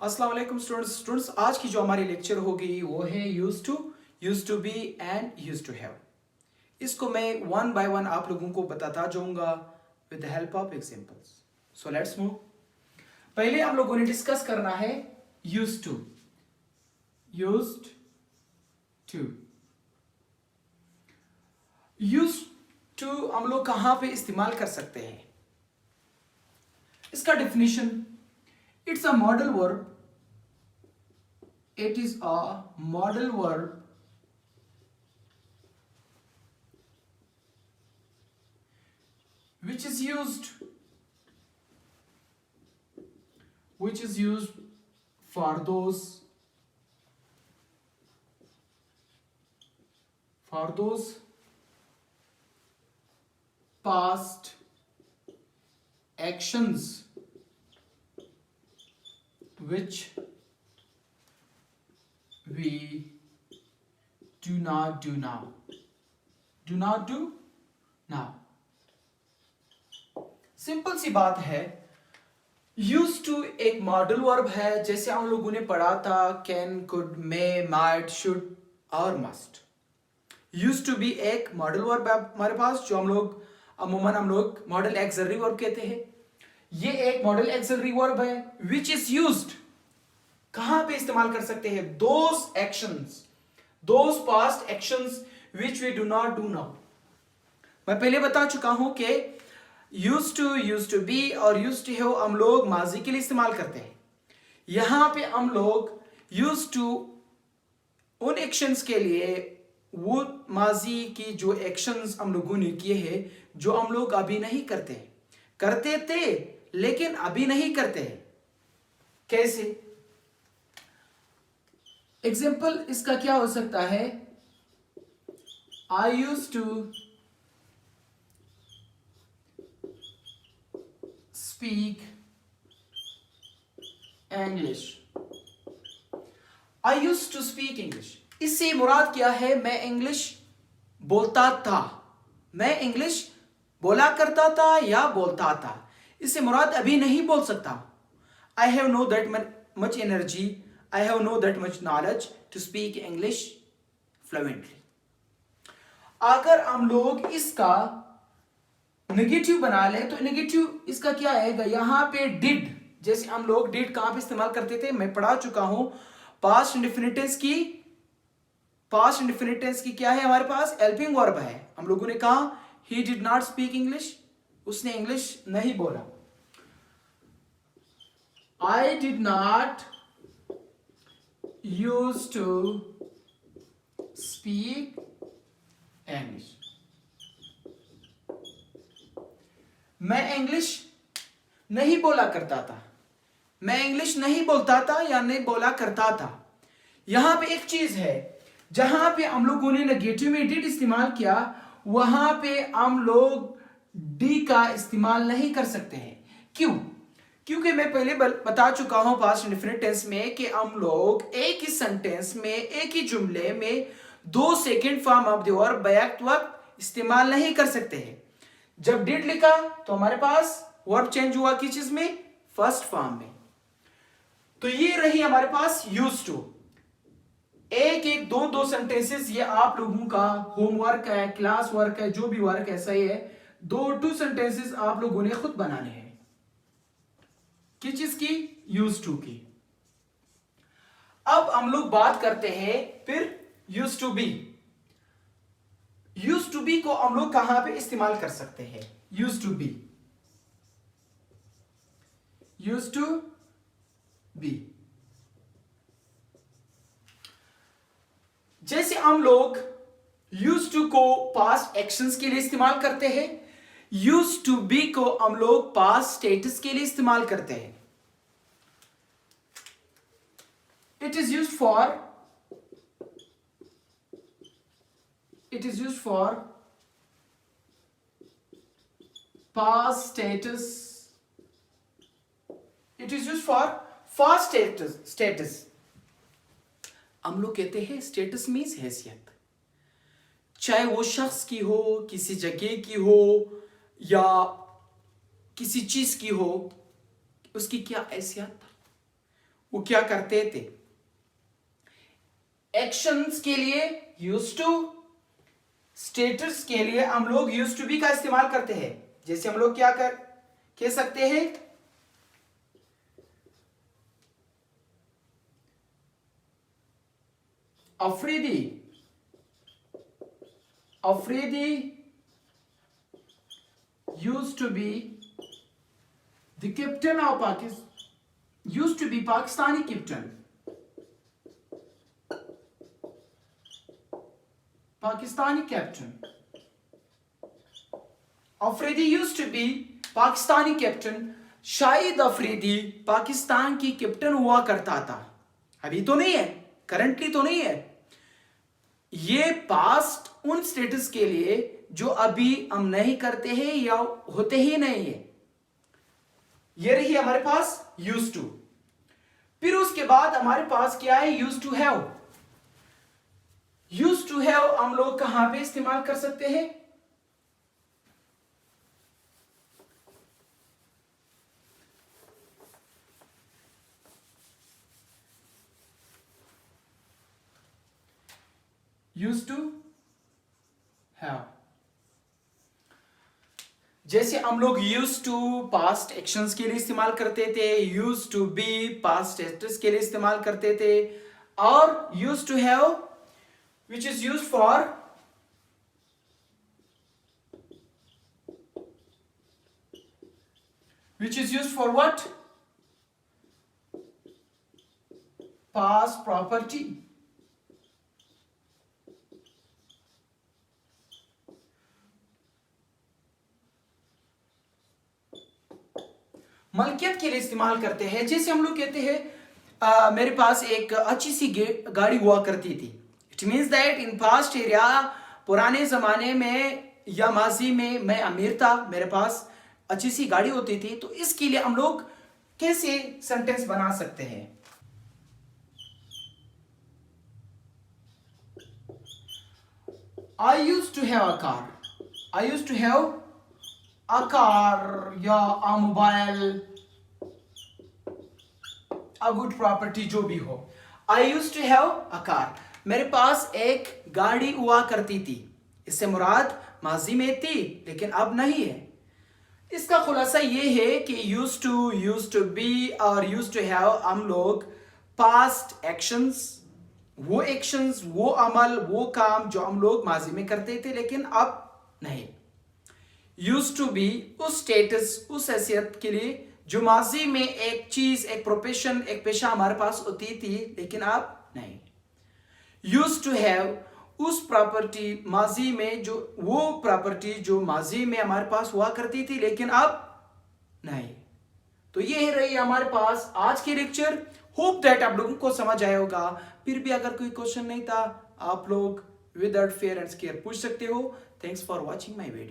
अस्सलाम वालेकुम स्टूडेंट्स आज की जो हमारी लेक्चर होगी वो है use to be and use to have. इसको मैं वन बाय वन आप लोगों को बताता जाऊंगा with the help of examples. So let's move. पहले हम लोगों ने डिस्कस करना है use to. Used to use to हम लोग कहां पे इस्तेमाल कर सकते हैं? इसका definition, it's a modal verb. It is a modal verb which is used for those past actions which we do not do now. Simple सी बात है। यूज टू एक मॉडल वर्ब है, जैसे हम लोगों ने पढ़ा था can, could, may, might, should और मस्ट। यूज टू बी एक मॉडल वर्ब है हमारे पास, जो अमूमन हम लोग मॉडल एक्सिलरी वर्ब कहते हैं। ये एक मॉडल एक्सिलरी वर्ब है विच इज यूज्ड, कहां पे इस्तेमाल कर सकते हैं? Those past actions which we do not do now. मैं पहले बता चुका हूं कि यूज टू बी और यूज टू हैव हम लोग माजी के लिए इस्तेमाल करते हैं। यहां पे हम लोग यूज टू उन एक्शंस के लिए, वो माजी की जो एक्शंस हम लोगों ने किए हैं जो हम लोग अभी नहीं करते थे लेकिन अभी नहीं करते हैं। कैसे? एग्जाम्पल इसका क्या हो सकता है? I use to speak English. I use to speak English, इससे मुराद क्या है? मैं इंग्लिश बोलता था, मैं इंग्लिश बोला करता था या बोलता था। इससे मुराद अभी नहीं बोल सकता। I have know that much energy, I have no that much knowledge to speak English fluently. अगर हम लोग इसका नेगेटिव बना लें तो नेगेटिव इसका क्या आएगा? यहां पे डिड, जैसे हम लोग डिड कहां पे इस्तेमाल करते थे? मैं पढ़ा चुका हूं पास्ट इंडेफिनिट की क्या है हमारे पास? हेल्पिंग वर्ब है। हम लोगों ने कहा he did not speak English, उसने इंग्लिश नहीं बोला। I did not used to speak English. मैं इंग्लिश नहीं बोला करता था, मैं इंग्लिश नहीं बोलता था या नहीं बोला करता था। यहां पे एक चीज है, जहां पे हम लोगों ने नेगेटिव में डिड इस्तेमाल किया, वहां पे हम लोग डी का इस्तेमाल नहीं कर सकते हैं। क्यों? क्योंकि मैं पहले बता चुका हूं पास्ट इंडेफिनिट टेंस में कि हम लोग एक ही सेंटेंस में, एक ही जुमले में दो second form of the verb back वक्त इस्तेमाल नहीं कर सकते हैं। जब डिड लिखा तो हमारे पास वर्ब चेंज हुआ किस चीज में? फर्स्ट फॉर्म में। तो ये रही हमारे पास यूज टू। एक दो सेंटेंसेस, ये आप लोगों का होमवर्क है, क्लास वर्क है, जो भी वर्क है सही है। टू सेंटेंसेस आप लोगों ने खुद बनाने हैं। किस चीज की? यूज टू की। अब हम लोग बात करते हैं फिर use to be. Use to be को हम लोग कहां पे इस्तेमाल कर सकते हैं? यूज टू बी जैसे हम लोग यूज टू को पास्ट एक्शंस के लिए इस्तेमाल करते हैं, यूज टू बी को हम लोग पास्ट स्टेटस के लिए इस्तेमाल करते हैं। It is used for past status, it is used for past status. हम लोग कहते हैं स्टेटस मीन्स हैसियत, चाहे वो शख्स की हो, किसी जगह की हो या किसी चीज की हो, उसकी क्या हैसियत, वो क्या करते थे। एक्शंस के लिए यूज्ड टू, स्टेटस के लिए हम लोग यूज्ड टू बी का इस्तेमाल करते हैं। जैसे हम लोग क्या कह सकते हैं, Afridi used to be the captain of Pakistan, used to be Pakistani captain, Pakistani captain. Afridi used to be Pakistani captain. Shahid Afridi Pakistan की कैप्टन हुआ करता था। अभी तो नहीं है, करंटली तो नहीं है। ये पास्ट उन स्टेटस के लिए जो अभी हम नहीं करते हैं या होते ही नहीं है। ये रही हमारे पास यूज्ड टू। फिर उसके बाद हमारे पास क्या है, used to have. Used to have हम लोग कहां पे इस्तेमाल कर सकते हैं, यूज्ड टू हैव। जैसे हम लोग यूज्ड टू पास्ट एक्शंस के लिए इस्तेमाल करते थे, used to be past status के लिए इस्तेमाल करते थे, और used to have which is used for what, past property. मलकियत के लिए इस्तेमाल करते हैं। जैसे हम लोग कहते हैं मेरे पास एक अच्छी सी गाड़ी हुआ करती थी। It means that in past area, पुराने जमाने में या माजी में मैं अमीर था, मेरे पास अच्छी सी गाड़ी होती थी। तो इसके लिए हम लोग कैसे सेंटेंस बना सकते हैं, I used to have a car, I used to have a car या a mobile, a good property, जो भी हो। I used to have a car, मेरे पास एक गाड़ी हुआ करती थी। इससे मुराद माजी में थी लेकिन अब नहीं है। इसका खुलासा ये है कि यूज्ड टू बी और यूज्ड टू हैव हम लोग पास्ट एक्शंस, वो अमल, वो काम जो हम लोग माजी में करते थे लेकिन अब नहीं। यूज्ड टू बी उस स्टेटस, उस हैसियत के लिए जो माजी में एक चीज, एक प्रोफेशन, एक पेशा हमारे पास होती थी लेकिन अब नहीं। यूज्ड टू हैव उस प्रॉपर्टी माजी में, जो वो प्रॉपर्टी जो माजी में हमारे पास हुआ करती थी लेकिन अब नहीं। तो ये रही हमारे पास आज की लेक्चर। होप दैट आप लोगों को समझ आया होगा। फिर भी अगर कोई क्वेश्चन नहीं था, आप लोग विदाउट फेयर एंड स्केयर पूछ सकते हो। Thanks for watching my video.